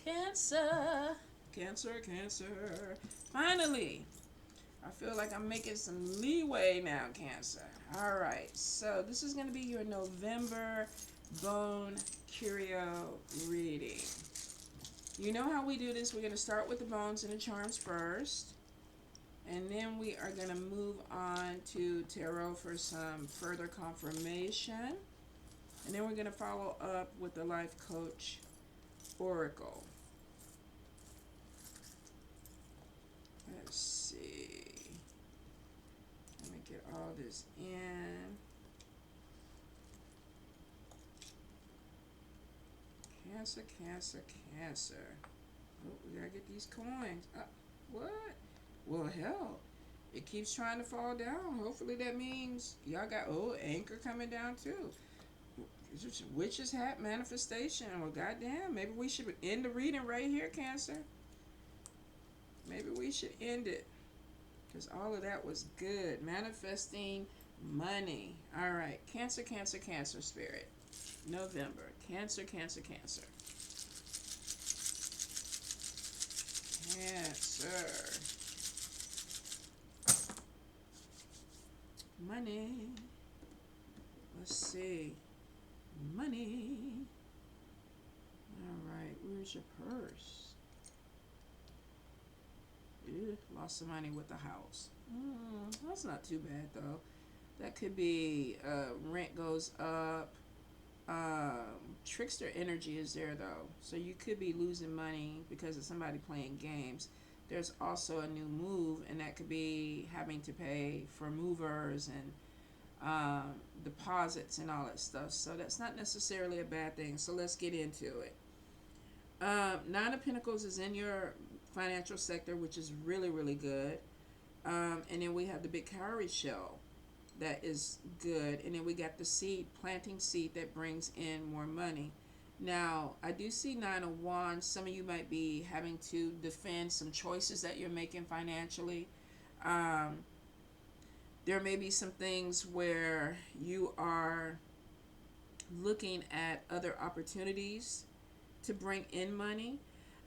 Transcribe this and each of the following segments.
Cancer. Cancer, Cancer. Finally, I feel like I'm making some leeway now, Cancer. All right, so this is going to be your November bone curio reading. You know how we do this. We're going to start with the bones and the charms first. And then we are going to move on to tarot for some further confirmation. And then we're going to follow up with the life coach oracle. Let's see. Let me get all this in. Cancer, Cancer, Cancer. Oh, we gotta get these coins. What? Well, hell, it keeps trying to fall down. Hopefully that means y'all got, anchor coming down too. Witch's hat manifestation. Well, goddamn, maybe we should end the reading right here, Cancer. Maybe we should end it. Because all of that was good. Manifesting money. All right. Cancer, Cancer, Cancer spirit. November. Cancer, Cancer, Cancer. Cancer. Money. Let's see. Money. All right. Where's your purse? Lost some money with the house. That's not too bad though. That could be rent goes up. Trickster energy is there though, so you could be losing money because of somebody playing games. There's also a new move, and that could be having to pay for movers and deposits and all that stuff. So that's not necessarily a bad thing. So let's get into it. Nine of Pentacles is in your financial sector, which is really, really good. And then we have the big cowrie shell. That is good. And then we got the seed, planting seed that brings in more money. Now, I do see Nine of Wands. Some of you might be having to defend some choices that you're making financially. There may be some things where you are looking at other opportunities to bring in money.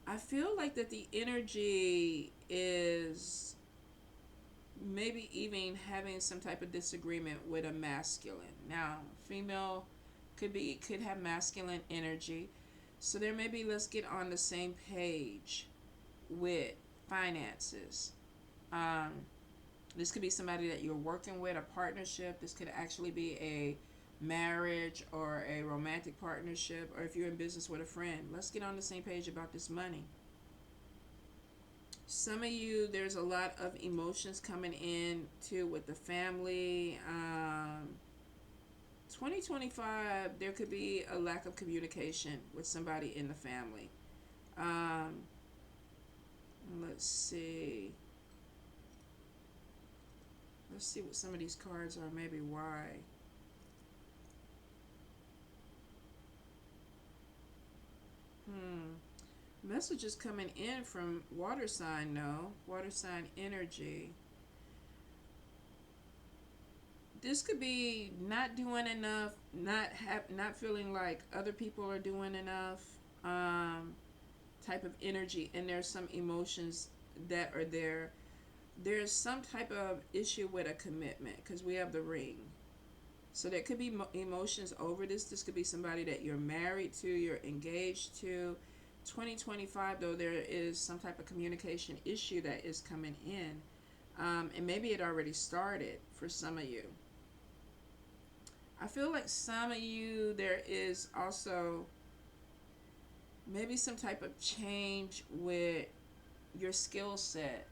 I feel like that the energy is maybe even having some type of disagreement with a masculine. Now, female could have masculine energy. So there may be, let's get on the same page with finances. This could be somebody that you're working with, a partnership. This could actually be a marriage or a romantic partnership, or if you're in business with a friend. Let's get on the same page about this money. Some of you, there's a lot of emotions coming in too with the family. 2025, there could be a lack of communication with somebody in the family. Let's see. Let's see what some of these cards are, maybe why. Messages coming in from water sign, no. Water sign energy. This could be not doing enough, not feeling like other people are doing enough, type of energy, and there's some emotions that are there. There's some type of issue with a commitment because we have the ring. So there could be emotions over this. This could be somebody that you're married to, you're engaged to. 2025, though, there is some type of communication issue that is coming in. And maybe it already started for some of you. I feel like some of you, there is also maybe some type of change with your skill set.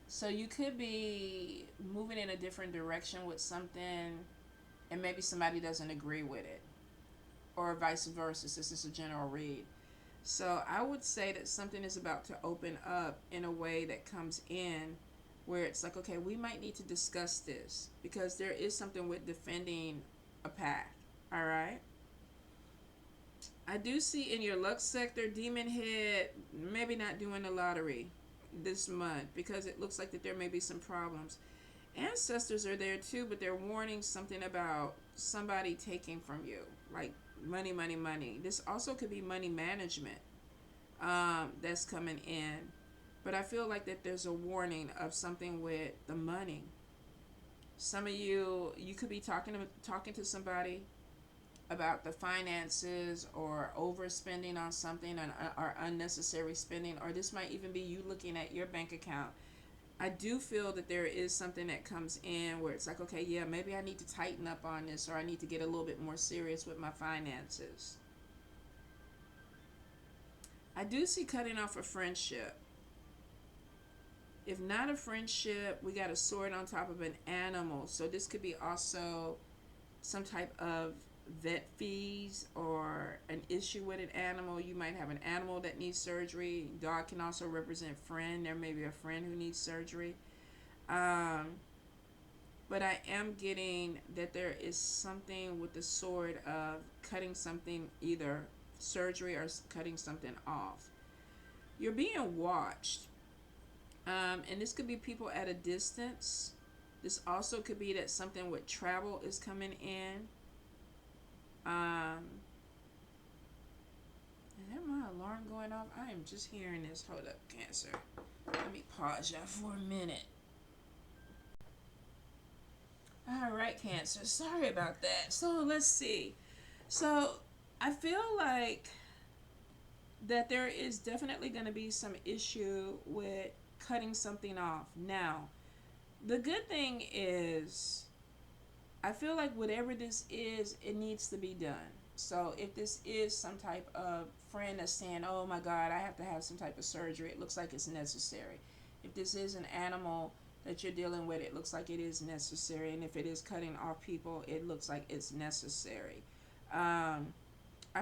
So you could be moving in a different direction with something, and maybe somebody doesn't agree with it, or vice versa. This is a general read. So I would say that something is about to open up in a way that comes in where it's like, okay, we might need to discuss this, because there is something with defending a path. All right. I do see in your luck sector, Demon Head maybe not doing the lottery this month, because it looks like that there may be some problems. Ancestors are there too, but they're warning something about somebody taking from you, like money, money, money. This also could be money management. that's coming in. But I feel like that there's a warning of something with the money. Some of you could be talking to somebody about the finances or overspending on something, or unnecessary spending, or this might even be you looking at your bank account. I do feel that there is something that comes in where it's like, okay, yeah, maybe I need to tighten up on this, or I need to get a little bit more serious with my finances. I do see cutting off a friendship. If not a friendship, we got a sword on top of an animal. So this could be also some type of vet fees or an issue with an animal. You might have an animal that needs surgery. Dog can also represent friend. There may be a friend who needs surgery. Um, but I am getting that there is something with the sword of cutting something, either surgery or cutting something off. You're being watched. And this could be people at a distance. This also could be that something with travel is coming in. Is that my alarm going off? I am just hearing this. Hold up, Cancer. Let me pause y'all for a minute. All right, Cancer. Sorry about that. So let's see. So I feel like that there is definitely going to be some issue with cutting something off. Now, the good thing is, I feel like whatever this is, it needs to be done. So if this is some type of friend that's saying, oh my God, I have to have some type of surgery, it looks like it's necessary. If this is an animal that you're dealing with, it looks like it is necessary. And if it is cutting off people, it looks like it's necessary. I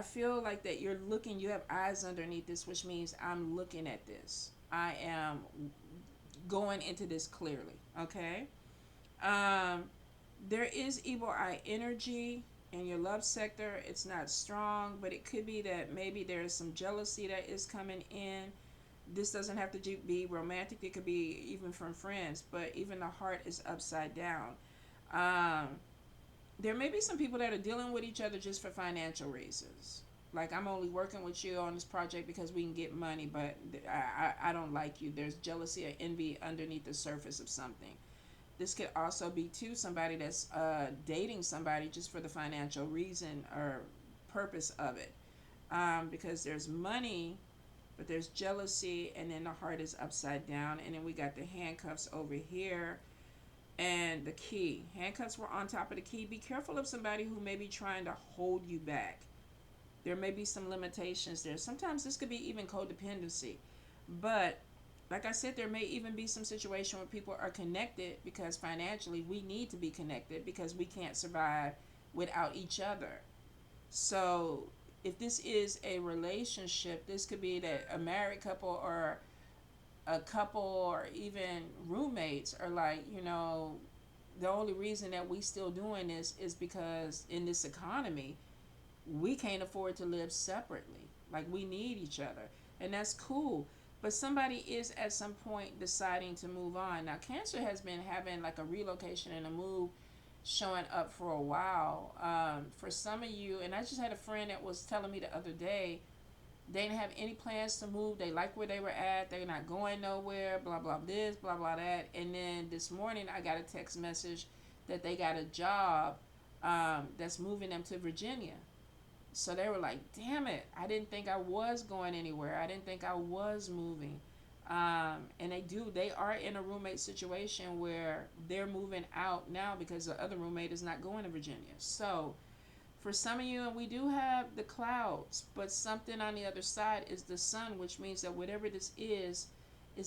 feel like that you're looking, you have eyes underneath this, which means I'm looking at this. I am going into this clearly, okay? Um, there is evil eye energy in your love sector. It's not strong, but it could be that maybe there's some jealousy that is coming in. This doesn't have to be romantic. It could be even from friends, but even the heart is upside down. Um, there may be some people that are dealing with each other just for financial reasons. Like, I'm only working with you on this project because we can get money, but I don't like you. There's jealousy or envy underneath the surface of something. This could also be too somebody that's dating somebody just for the financial reason or purpose of it, because there's money, but there's jealousy, and then the heart is upside down, and then we got the handcuffs over here, and the key. Handcuffs were on top of the key. Be careful of somebody who may be trying to hold you back. There may be some limitations there. Sometimes this could be even codependency, but like I said, there may even be some situation where people are connected because financially we need to be connected because we can't survive without each other. So if this is a relationship, this could be that a married couple or a couple or even roommates are like, the only reason that we still doing this is because in this economy, we can't afford to live separately. Like, we need each other. And that's cool. But somebody is at some point deciding to move on. Now, Cancer has been having like a relocation and a move showing up for a while. For some of you, and I just had a friend that was telling me the other day, they didn't have any plans to move. They like where they were at. They're not going nowhere, blah, blah, this, blah, blah, that. And then this morning, I got a text message that they got a job that's moving them to Virginia. So they were like, damn it, I didn't think I was going anywhere. I didn't think I was moving. And they are in a roommate situation where they're moving out now because the other roommate is not going to Virginia. So for some of you, and we do have the clouds, but something on the other side is the sun, which means that whatever this is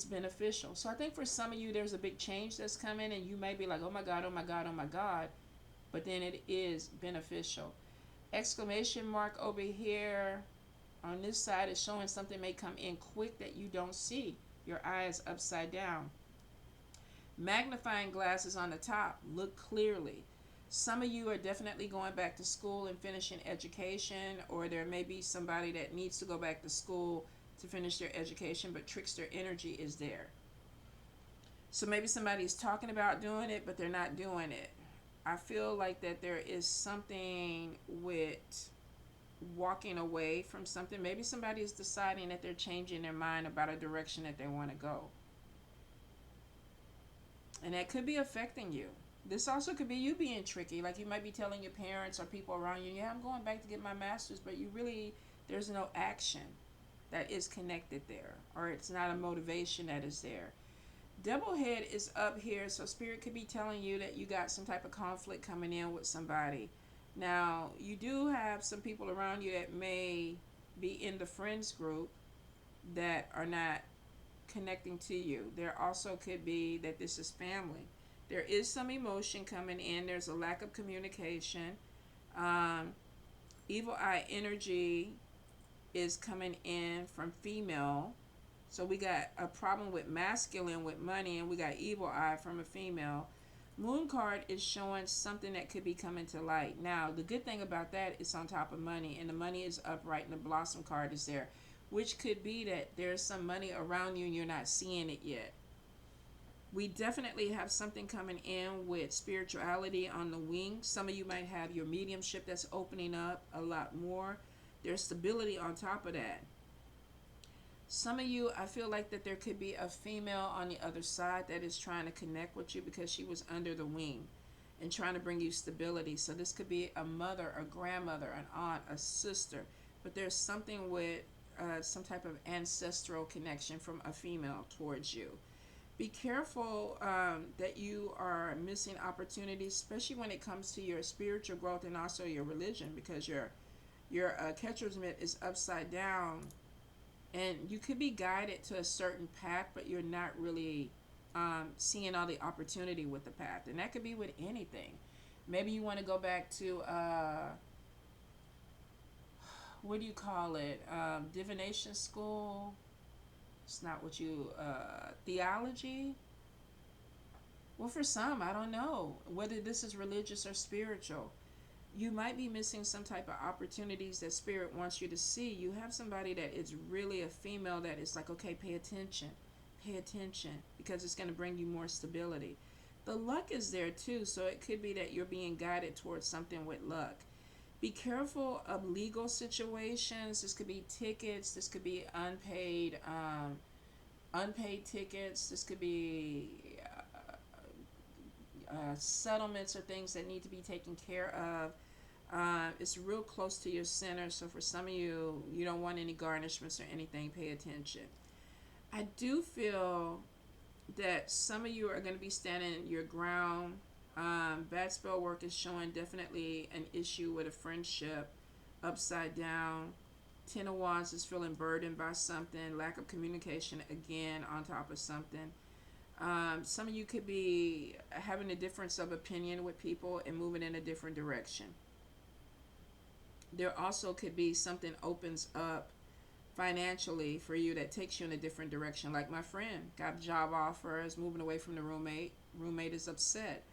beneficial. So I think for some of you, there's a big change that's coming, and you may be like, oh my God, oh my God, oh my God. But then it is beneficial. Exclamation mark over here on this side is showing something may come in quick that you don't see. Your eyes upside down. Magnifying glasses on the top. Look clearly. Some of you are definitely going back to school and finishing education, or there may be somebody that needs to go back to school to finish their education, but trickster energy is there. So maybe somebody's talking about doing it, but they're not doing it. I feel like that there is something with walking away from something. Maybe somebody is deciding that they're changing their mind about a direction that they want to go. And that could be affecting you. This also could be you being tricky. Like you might be telling your parents or people around you, yeah, I'm going back to get my master's, but you really, there's no action that is connected there, or it's not a motivation that is there. Double head is up here, so spirit could be telling you that you got some type of conflict coming in with somebody. Now, you do have some people around you that may be in the friends group that are not connecting to you. There also could be that this is family. There is some emotion coming in. There's a lack of communication. Um, Evil eye energy is coming in from female. So we got a problem with masculine with money, and we got evil eye from a female. Moon card is showing something that could be coming to light. Now, the good thing about that is on top of money, and the money is upright, and the blossom card is there, which could be that there's some money around you and you're not seeing it yet. We definitely have something coming in with spirituality on the wing. Some of you might have your mediumship that's opening up a lot more. There's stability on top of that. Some of you, I feel like that there could be a female on the other side that is trying to connect with you because she was under the wing and trying to bring you stability. So this could be a mother, a grandmother, an aunt, a sister. But there's something with some type of ancestral connection from a female towards you. Be careful that you are missing opportunities, especially when it comes to your spiritual growth and also your religion, because your catcher's mitt is upside down, and you could be guided to a certain path, but you're not really seeing all the opportunity with the path. And that could be with anything. Maybe you want to go back to what do you call it? Divination school. It's not what you theology. Well, for some, I don't know whether this is religious or spiritual. You might be missing some type of opportunities that spirit wants you to see. You have somebody that is really a female that is like, okay, pay attention, because it's going to bring you more stability. The luck is there too, so it could be that you're being guided towards something with luck. Be careful of legal situations. This could be tickets. This could be unpaid tickets. This could be settlements or things that need to be taken care of. It's real close to your center, so for some of you, you don't want any garnishments or anything. Pay attention. I do feel that some of you are going to be standing your ground. Bad spell work is showing definitely an issue with a friendship. Upside down. Ten of Wands is feeling burdened by something. Lack of communication again on top of something. Some of you could be having a difference of opinion with people and moving in a different direction. There also could be something opens up financially for you that takes you in a different direction. Like my friend got a job offer, is moving away from the roommate. Roommate is upset.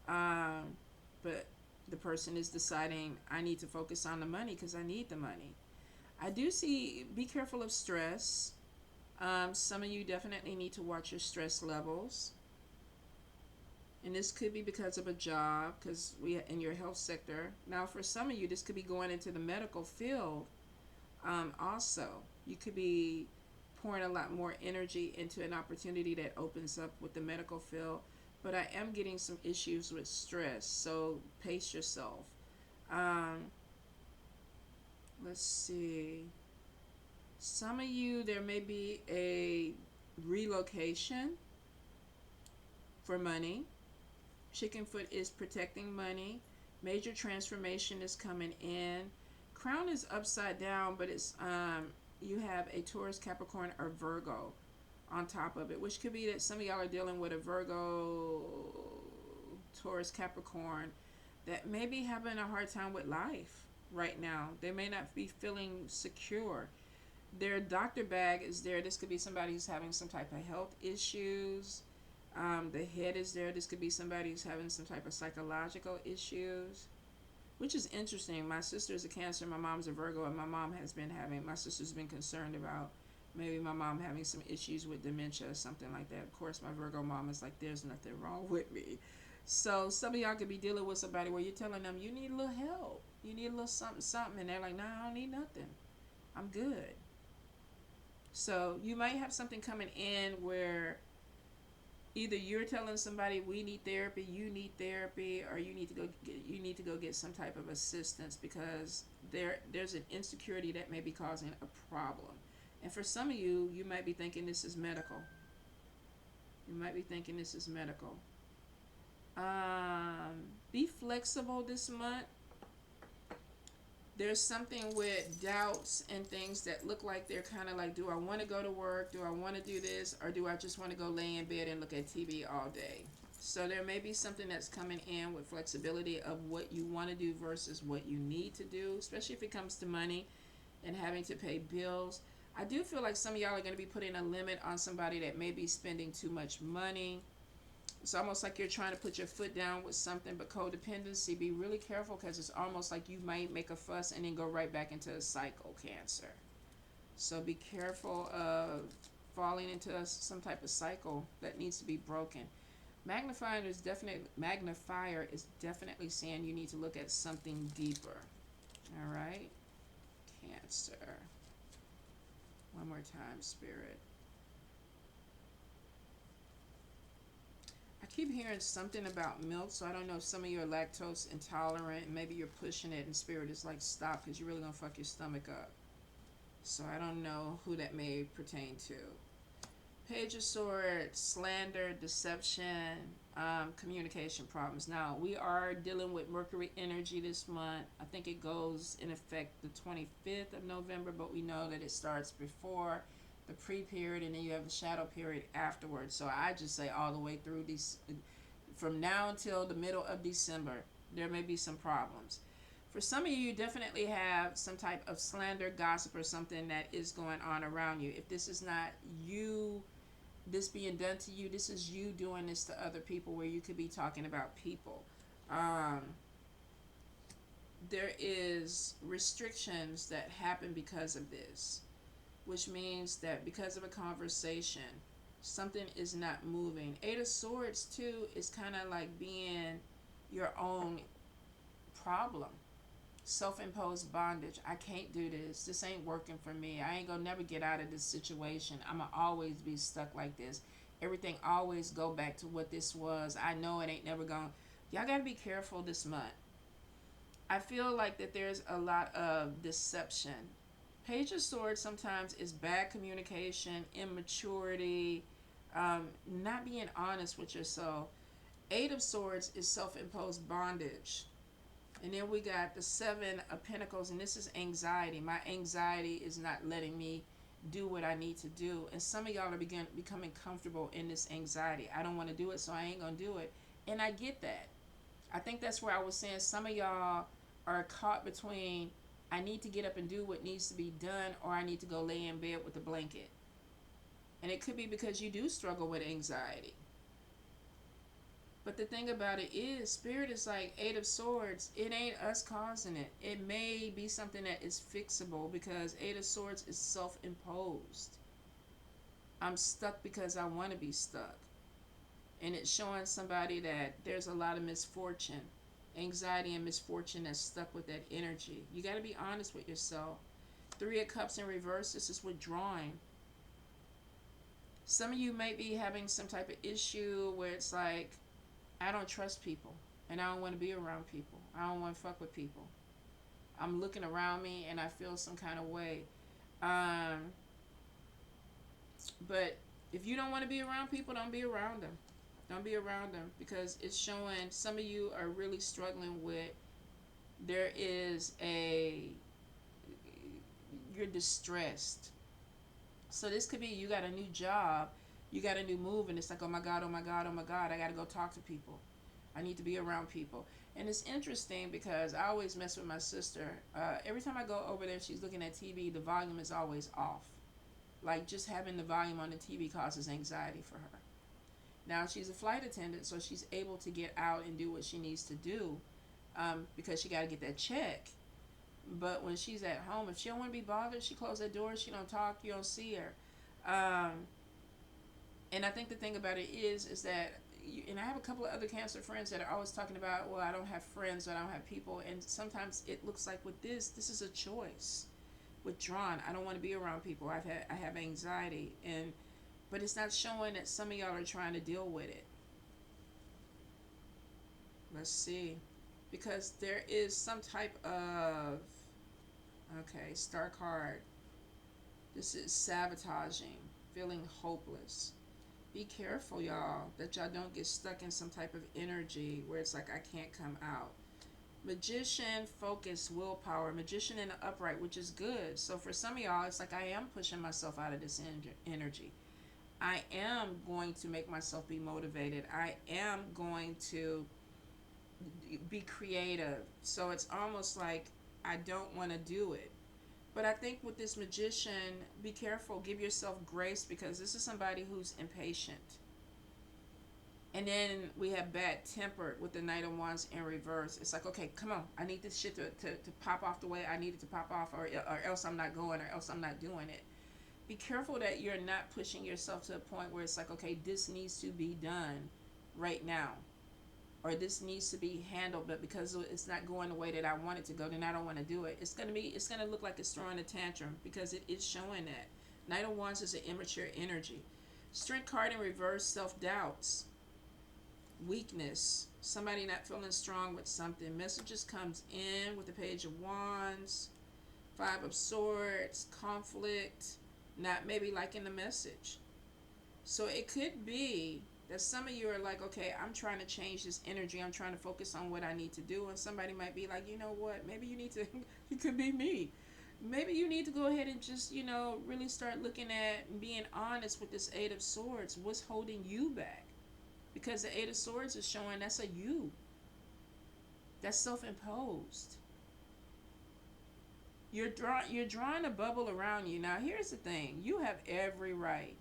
But the person is deciding, I need to focus on the money because I need the money. I do see, be careful of stress. Some of you definitely need to watch your stress levels. And this could be because of a job, because we in your health sector. Now, for some of you, this could be going into the medical field. Also, you could be pouring a lot more energy into an opportunity that opens up with the medical field. But I am getting some issues with stress, so pace yourself. Let's see. Some of you, there may be a relocation for money. Chickenfoot is protecting money. Major transformation is coming in. Crown is upside down, but it's you have a Taurus, Capricorn, or Virgo on top of it, which could be that some of y'all are dealing with a Virgo, Taurus, Capricorn that may be having a hard time with life right now. They may not be feeling secure. Their doctor bag is there. This could be somebody who's having some type of health issues. The head is there. This could be somebody who's having some type of psychological issues, which is interesting. My sister is a Cancer. My mom's a Virgo, and my sister's been concerned about maybe my mom having some issues with dementia or something like that. Of course, my Virgo mom is like, there's nothing wrong with me. So some of y'all could be dealing with somebody where you're telling them you need a little help. You need a little something, something. And they're like, nah, I don't need nothing. I'm good. So you might have something coming in where either you're telling somebody we need therapy, you need therapy, or you need to go get some type of assistance because there's an insecurity that may be causing a problem. And for some of you, you might be thinking this is medical. You might be thinking this is medical. Be flexible this month. There's something with doubts and things that look like they're kind of like, do I want to go to work? Do I want to do this? Or do I just want to go lay in bed and look at TV all day? So there may be something that's coming in with flexibility of what you want to do versus what you need to do, especially if it comes to money and having to pay bills. I do feel like some of y'all are going to be putting a limit on somebody that may be spending too much money. It's almost like you're trying to put your foot down with something, but codependency, be really careful because it's almost like you might make a fuss and then go right back into a cycle, Cancer. So be careful of falling into some type of cycle that needs to be broken. Magnifier is definitely saying you need to look at something deeper. All right, Cancer. One more time, Spirit. I keep hearing something about milk, so I don't know if some of you are lactose intolerant and maybe you're pushing it and Spirit is like, stop, because you're really going to fuck your stomach up. So I don't know who that may pertain to. Page of Swords, slander, deception, communication problems. Now, we are dealing with Mercury energy this month. I think it goes in effect the 25th of November, but we know that it starts before the pre-period and then you have the shadow period afterwards. So I just say all the way through these, from now until the middle of December, there may be some problems. For some of you, you definitely have some type of slander, gossip, or something that is going on around you. If this is not you, this being done to you, this is you doing this to other people, where you could be talking about people. There is restrictions that happen because of this, which means that because of a conversation, something is not moving. Eight of Swords too is kind of like being your own problem. Self-imposed bondage. I can't do this. This ain't working for me. I ain't gonna never get out of this situation. I'ma always be stuck like this. Everything always go back to what this was. I know it ain't never gonna. Y'all gotta be careful this month. I feel like that there's a lot of deception. Page of Swords sometimes is bad communication, immaturity, not being honest with yourself. Eight of Swords is self-imposed bondage. And then we got the Seven of Pentacles, and this is anxiety. My anxiety is not letting me do what I need to do. And some of y'all are becoming comfortable in this anxiety. I don't want to do it, so I ain't going to do it. And I get that. I think that's where I was saying some of y'all are caught between, I need to get up and do what needs to be done, or I need to go lay in bed with a blanket. And it could be because you do struggle with anxiety. But the thing about it is, Spirit is like Eight of Swords. It ain't us causing it. It may be something that is fixable because Eight of Swords is self-imposed. I'm stuck because I want to be stuck. And it's showing somebody that there's a lot of misfortune, anxiety and misfortune that's stuck with that energy. You got to be honest with yourself. Three of Cups in reverse, this is withdrawing. Some of you may be having some type of issue where it's like, I don't trust people, and I don't want to be around people. I don't want to fuck with people. I'm looking around me, and I feel some kind of way. But if you don't want to be around people, don't be around them. Don't be around them, because it's showing some of you are really struggling with, you're distressed. So this could be you got a new job, you got a new move, and it's like, oh my God, oh my God, oh my God, I got to go talk to people. I need to be around people. And it's interesting because I always mess with my sister. Every time I go over there, she's looking at TV, the volume is always off. Like just having the volume on the TV causes anxiety for her. Now she's a flight attendant, so she's able to get out and do what she needs to do because she got to get that check. But when she's at home, if she don't want to be bothered, she closes that door, she don't talk, you don't see her. And I think the thing about it is that, and I have a couple of other Cancer friends that are always talking about, well, I don't have friends, or I don't have people. And sometimes it looks like with this is a choice. Withdrawn. I don't want to be around people. I have anxiety, and but it's not showing that some of y'all are trying to deal with it. Let's see. Because there is some type of, okay, star card. This is sabotaging, feeling hopeless. Be careful, y'all, that y'all don't get stuck in some type of energy where it's like I can't come out. Magician, focus, willpower. Magician in the upright, which is good. So for some of y'all, it's like I am pushing myself out of this energy. I am going to make myself be motivated. I am going to be creative. So it's almost like I don't want to do it. But I think with this magician, be careful. Give yourself grace, because this is somebody who's impatient. And then we have bad tempered with the Knight of Wands in reverse. It's like, okay, come on. I need this shit to pop off the way I need it to pop off, or else I'm not going, or else I'm not doing it. Be careful that you're not pushing yourself to a point where it's like, okay, this needs to be done right now, or this needs to be handled, but because it's not going the way that I want it to go, then I don't want to do it. It's gonna look like it's throwing a tantrum, because it is showing that. Knight of Wands is an immature energy. Strength card in reverse, self-doubts, weakness, somebody not feeling strong with something. Messages comes in with the Page of Wands, Five of Swords, conflict, not maybe liking the message. So it could be that some of you are like, okay, I'm trying to change this energy. I'm trying to focus on what I need to do. And somebody might be like, you know what? Maybe you need to, it could be me. Maybe you need to go ahead and just, really start looking at and being honest with this Eight of Swords. What's holding you back? Because the Eight of Swords is showing that's a you. That's self-imposed. You're drawing a bubble around you. Now, here's the thing. You have every right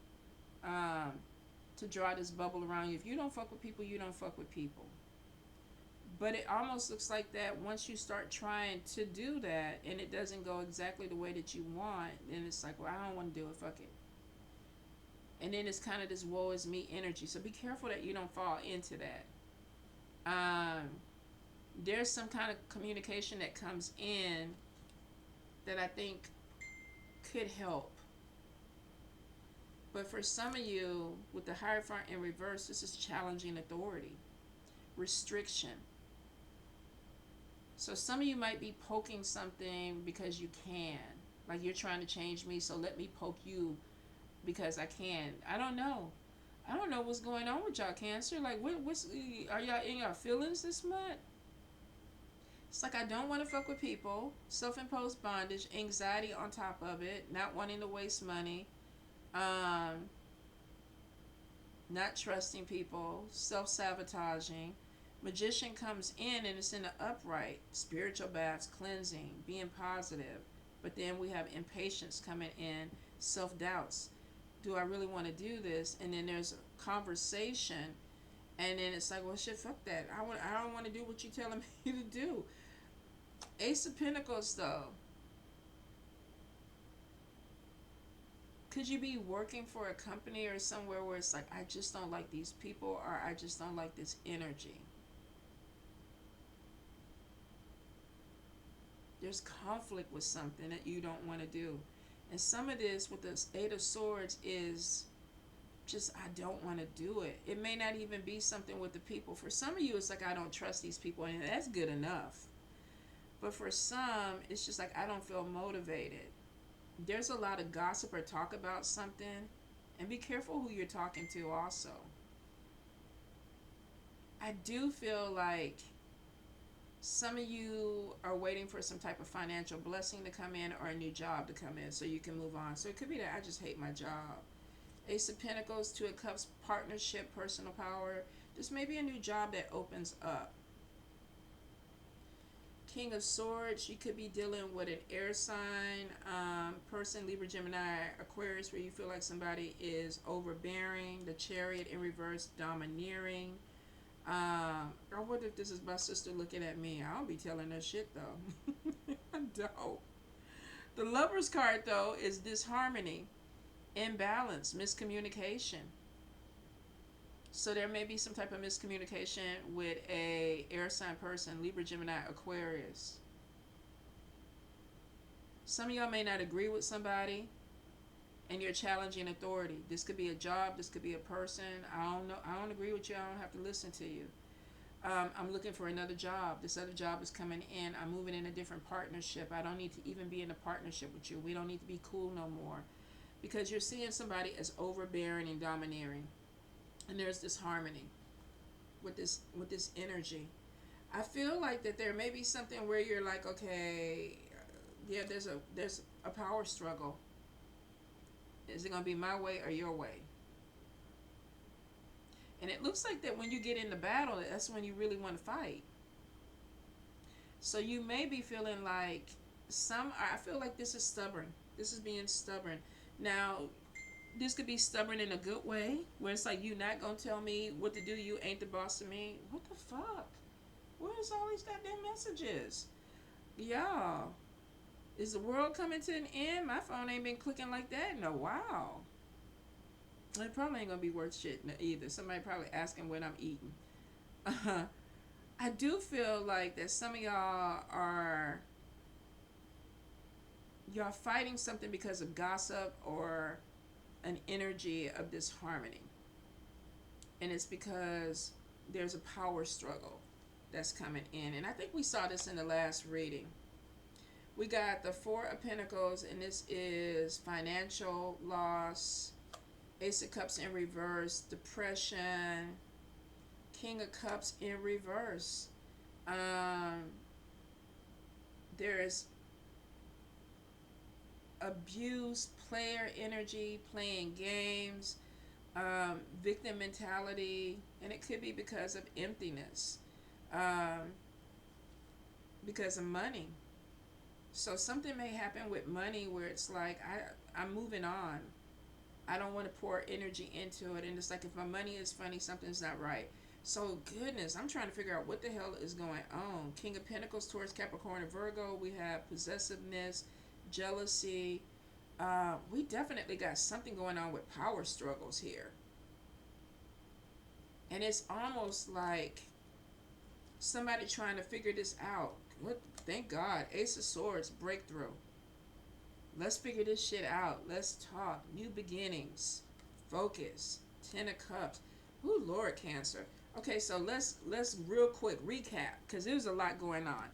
to draw this bubble around you. If you don't fuck with people, you don't fuck with people. But it almost looks like that once you start trying to do that and it doesn't go exactly the way that you want, then it's like, well, I don't want to do it. Fuck it. And then it's kind of this woe is me energy. So be careful that you don't fall into that. There's some kind of communication that comes in that I think could help. But for some of you, with the Hierophant in reverse, this is challenging authority, restriction. So some of you might be poking something because you can. Like, you're trying to change me, so let me poke you because I can. I don't know. I don't know what's going on with y'all, Cancer. Like, are y'all in your feelings this month? It's like I don't want to fuck with people. Self-imposed bondage, anxiety on top of it, not wanting to waste money, not trusting people, self-sabotaging. Magician comes in and it's in the upright. Spiritual baths, cleansing, being positive. But then we have impatience coming in, self-doubts. Do I really want to do this? And then there's a conversation, and then it's like, well, shit, fuck that. I don't want to do what you're telling me to do. Ace of Pentacles, though. Could you be working for a company or somewhere where it's like, I just don't like these people, or I just don't like this energy? There's conflict with something that you don't want to do. And some of this with the Eight of Swords is just, I don't want to do it. It may not even be something with the people. For some of you, it's like, I don't trust these people, and that's good enough. But for some, it's just like, I don't feel motivated. There's a lot of gossip or talk about something. And be careful who you're talking to also. I do feel like some of you are waiting for some type of financial blessing to come in, or a new job to come in so you can move on. So it could be that I just hate my job. Ace of Pentacles, Two of Cups, partnership, personal power. This may be a new job that opens up. King of Swords, you could be dealing with an air sign person, Libra, Gemini, Aquarius, where you feel like somebody is overbearing. The Chariot in reverse, domineering. I wonder if this is my sister looking at me. I don't be telling her shit, though. I don't. The Lover's card, though, is disharmony, imbalance, miscommunication. So there may be some type of miscommunication with a air sign person, Libra, Gemini, Aquarius. Some of y'all may not agree with somebody and you're challenging authority. This could be a job, this could be a person. I don't know. I don't agree with you. I don't have to listen to you. I'm looking for another job. This other job is coming in. I'm moving in a different partnership. I don't need to even be in a partnership with you. We don't need to be cool no more. Because you're seeing somebody as overbearing and domineering. And there's this harmony with this energy. I feel like that there may be something where you're like, okay, yeah, there's a power struggle. Is it gonna be my way or your way? And it looks like that when you get into battle, that's when you really want to fight. So you may be feeling like I feel like this is stubborn. This is being stubborn. Now, this could be stubborn in a good way, where it's like, you not gonna tell me what to do. You ain't the boss of me. What the fuck? Where's all these goddamn messages? Y'all, is the world coming to an end? My phone ain't been clicking like that in a while. It probably ain't gonna be worth shit either. Somebody probably asking what I'm eating. I do feel like that some of y'all fighting something because of gossip or an energy of disharmony. And it's because there's a power struggle that's coming in. And I think we saw this in the last reading. We got the Four of Pentacles, and this is financial loss, Ace of Cups in reverse, depression, King of Cups in reverse. There's abuse, player energy, playing games, victim mentality, and it could be because of emptiness, because of money. So something may happen with money where it's like, I'm moving on. I don't want to pour energy into it. And it's like, if my money is funny, something's not right. So goodness, I'm trying to figure out what the hell is going on. King of Pentacles towards Capricorn and Virgo. We have possessiveness, jealousy. We definitely got something going on with power struggles here. And it's almost like somebody trying to figure this out. Thank God. Ace of Swords, breakthrough. Let's figure this shit out. Let's talk. New beginnings. Focus. Ten of Cups. Ooh, Lord, Cancer. Okay, so let's real quick recap, because there's a lot going on.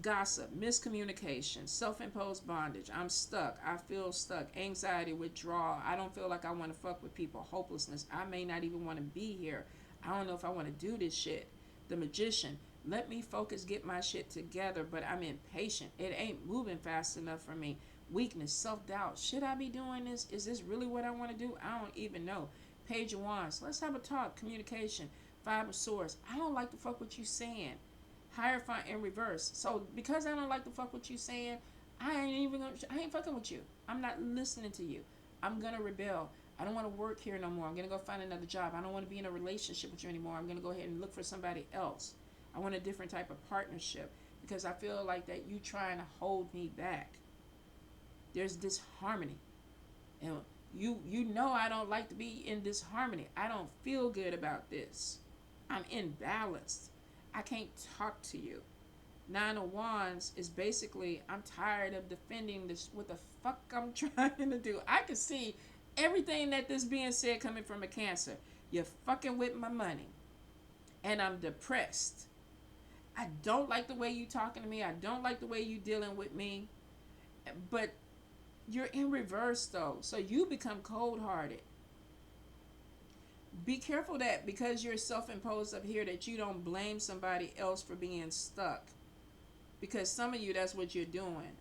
Gossip, miscommunication, self-imposed bondage. I'm stuck. I feel stuck. Anxiety, withdrawal. I don't feel like I want to fuck with people. Hopelessness. I may not even want to be here. I don't know if I want to do this shit. The Magician. Let me focus, get my shit together, but I'm impatient. It ain't moving fast enough for me. Weakness, self-doubt. Should I be doing this? Is this really what I want to do? I don't even know. Page of Wands. Let's have a talk. Communication. Five of Swords. I don't like the fuck what you saying. Hierophant in reverse. So because I don't like the fuck what you saying, I ain't fucking with you. I'm not listening to you. I'm gonna rebel. I don't want to work here no more. I'm gonna go find another job. I don't want to be in a relationship with you anymore. I'm gonna go ahead and look for somebody else. I want a different type of partnership, because I feel like that you trying to hold me back. There's disharmony, and you know I don't like to be in disharmony. I don't feel good about this. I'm imbalanced. I can't talk to you. Nine of Wands is basically, I'm tired of defending this. What the fuck I'm trying to do? I can see everything that this being said coming from a Cancer. You're fucking with my money, and I'm depressed. I don't like the way you talking to me. I don't like the way you dealing with me. But you're in reverse though, so you become cold-hearted. Be careful that because you're self-imposed up here, that you don't blame somebody else for being stuck. Because some of you, that's what you're doing.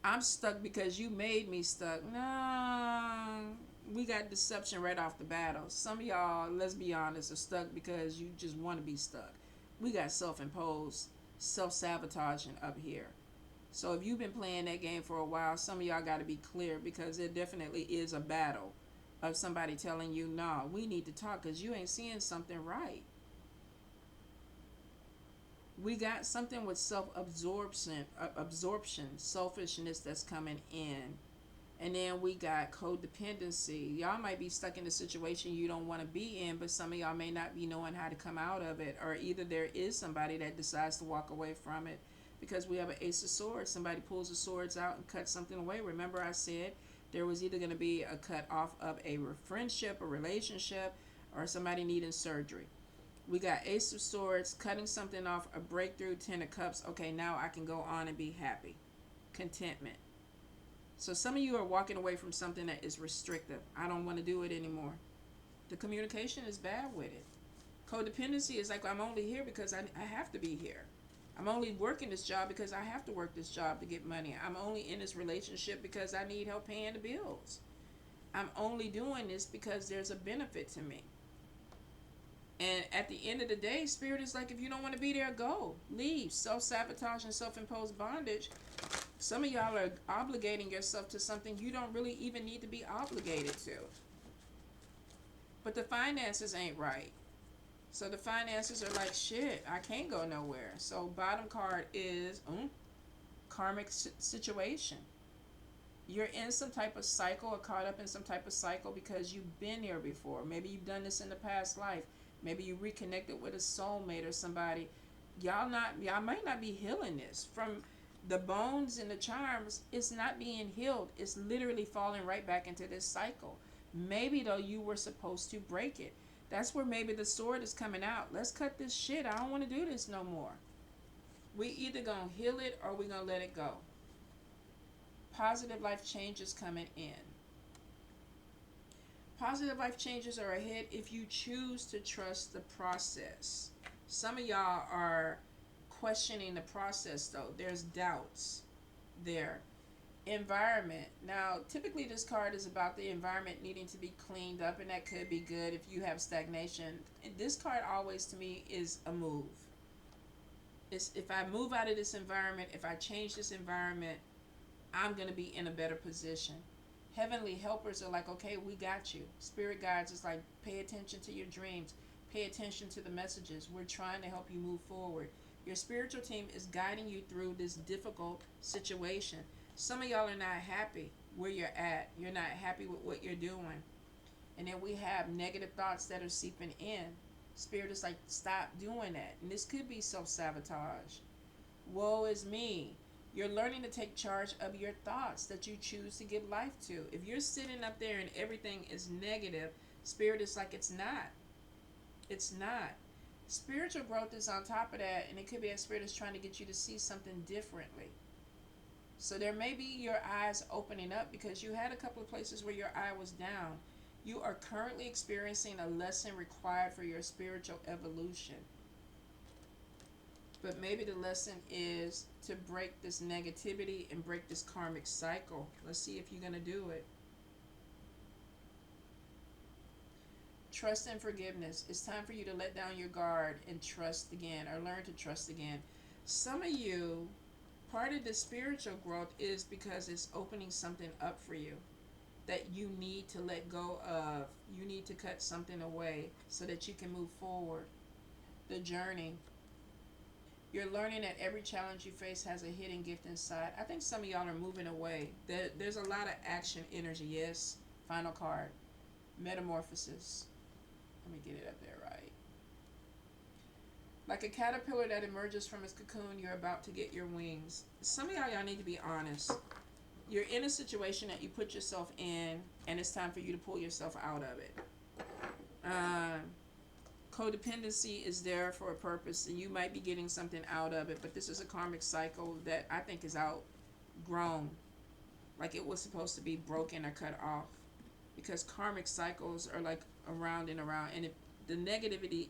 I'm stuck because you made me stuck. No, we got deception right off the battle. Some of y'all, let's be honest, are stuck because you just want to be stuck. We got self-imposed, self-sabotaging up here. So if you've been playing that game for a while, some of y'all got to be clear, because it definitely is a battle of somebody telling you, nah, we need to talk because you ain't seeing something right. We got something with self-absorption, selfishness that's coming in. And then we got codependency. Y'all might be stuck in a situation you don't want to be in, but some of y'all may not be knowing how to come out of it. Or either there is somebody that decides to walk away from it, because we have an ace of swords. Somebody pulls the swords out and cuts something away. Remember I said there was either going to be a cut off of a friendship, a relationship, or somebody needing surgery. We got ace of swords, cutting something off, a breakthrough, 10 of cups. Okay, now I can go on and be happy. Contentment. So some of you are walking away from something that is restrictive. I don't want to do it anymore. The communication is bad with it. Codependency is like, I'm only here because I have to be here. I'm only working this job because I have to work this job to get money. I'm only in this relationship because I need help paying the bills. I'm only doing this because there's a benefit to me. And at the end of the day, Spirit is like, if you don't want to be there, go. Leave. Self-sabotage and self-imposed bondage. Some of y'all are obligating yourself to something you don't really even need to be obligated to. But the finances ain't right. So the finances are like, shit, I can't go nowhere. So bottom card is karmic situation. You're in some type of cycle or caught up in some type of cycle because you've been here before. Maybe you've done this in the past life. Maybe you reconnected with a soulmate or somebody. Y'all might not be healing this. From the bones and the charms, it's not being healed. It's literally falling right back into this cycle. Maybe though you were supposed to break it. That's where maybe the sword is coming out. Let's cut this shit. I don't want to do this no more. We either gonna heal it or we gonna let it go. Positive life changes coming in. Positive life changes are ahead if you choose to trust the process. Some of y'all are questioning the process though. There's doubts there. Environment. Now, typically this card is about the environment needing to be cleaned up, and that could be good if you have stagnation. This card always to me is a move. It's if I move out of this environment, if I change this environment, I'm going to be in a better position. Heavenly helpers are like, okay, we got you. Spirit guides is like, pay attention to your dreams. Pay attention to the messages. We're trying to help you move forward. Your spiritual team is guiding you through this difficult situation. Some of y'all are not happy where you're at. You're not happy with what you're doing. And then we have negative thoughts that are seeping in. Spirit is like, stop doing that. And this could be self-sabotage. Woe is me. You're learning to take charge of your thoughts that you choose to give life to. If you're sitting up there and everything is negative, Spirit is like, it's not. It's not. Spiritual growth is on top of that, and it could be that Spirit is trying to get you to see something differently. So there may be your eyes opening up because you had a couple of places where your eye was down. You are currently experiencing a lesson required for your spiritual evolution. But maybe the lesson is to break this negativity and break this karmic cycle. Let's see if you're going to do it. Trust and forgiveness. It's time for you to let down your guard and trust again, or learn to trust again. Some of you, part of the spiritual growth is because it's opening something up for you that you need to let go of. You need to cut something away so that you can move forward. The journey. You're learning that every challenge you face has a hidden gift inside. I think some of y'all are moving away. There's a lot of action energy. Yes. Final card. Metamorphosis. Let me get it up there right. Like a caterpillar that emerges from its cocoon, you're about to get your wings. Some of y'all need to be honest. You're in a situation that you put yourself in, and it's time for you to pull yourself out of it. Codependency is there for a purpose, and you might be getting something out of it, but this is a karmic cycle that I think is outgrown. Like it was supposed to be broken or cut off. Because karmic cycles are like around and around, and if the negativity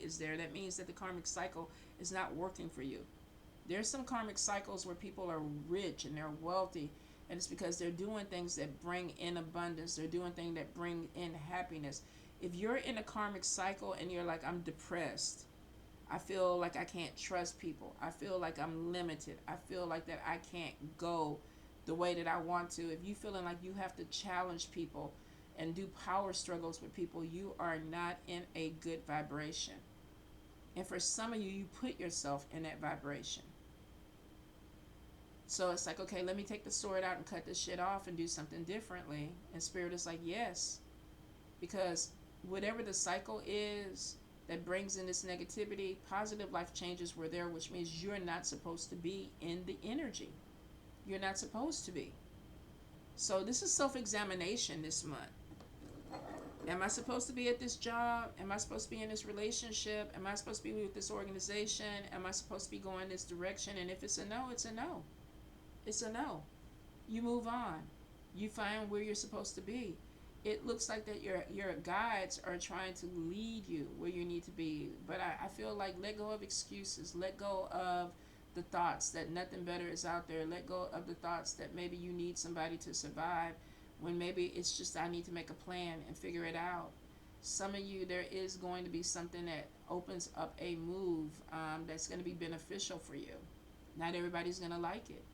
is there, that means that the karmic cycle is not working for you. There's some karmic cycles where people are rich and they're wealthy, and it's because they're doing things that bring in abundance. They're doing things that bring in happiness. If you're in a karmic cycle and you're like, I'm depressed, I feel like I can't trust people, I feel like I'm limited, I feel like that I can't go the way that I want to. If you feeling like you have to challenge people and do power struggles with people, you are not in a good vibration. And for some of you, you put yourself in that vibration. So it's like, okay, let me take the sword out and cut this shit off and do something differently. And Spirit is like, yes. Because whatever the cycle is that brings in this negativity, positive life changes were there, which means you're not supposed to be in the energy. You're not supposed to be. So this is self-examination this month. Am I supposed to be at this job? Am I supposed to be in this relationship? Am I supposed to be with this organization? Am I supposed to be going this direction? And if it's a no, it's a no. It's a no. You move on. You find where you're supposed to be. It looks like that your guides are trying to lead you where you need to be. But I feel like let go of excuses. Let go of the thoughts that nothing better is out there. Let go of the thoughts that maybe you need somebody to survive when maybe it's just I need to make a plan and figure it out. Some of you, there is going to be something that opens up a move that's going to be beneficial for you. Not everybody's going to like it.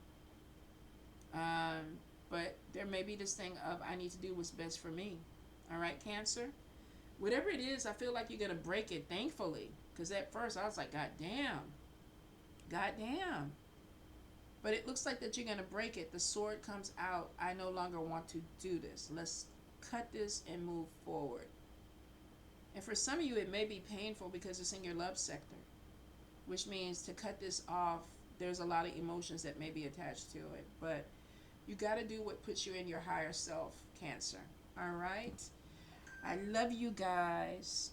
But there may be this thing of I need to do what's best for me. All right, Cancer? Whatever it is, I feel like you're going to break it, thankfully. Because at first I was like, God damn. God damn. But it looks like that you're going to break it. The sword comes out. I no longer want to do this. Let's cut this and move forward. And for some of you, it may be painful because it's in your love sector. Which means to cut this off, there's a lot of emotions that may be attached to it. But you got to do what puts you in your higher self, Cancer. All right? I love you guys.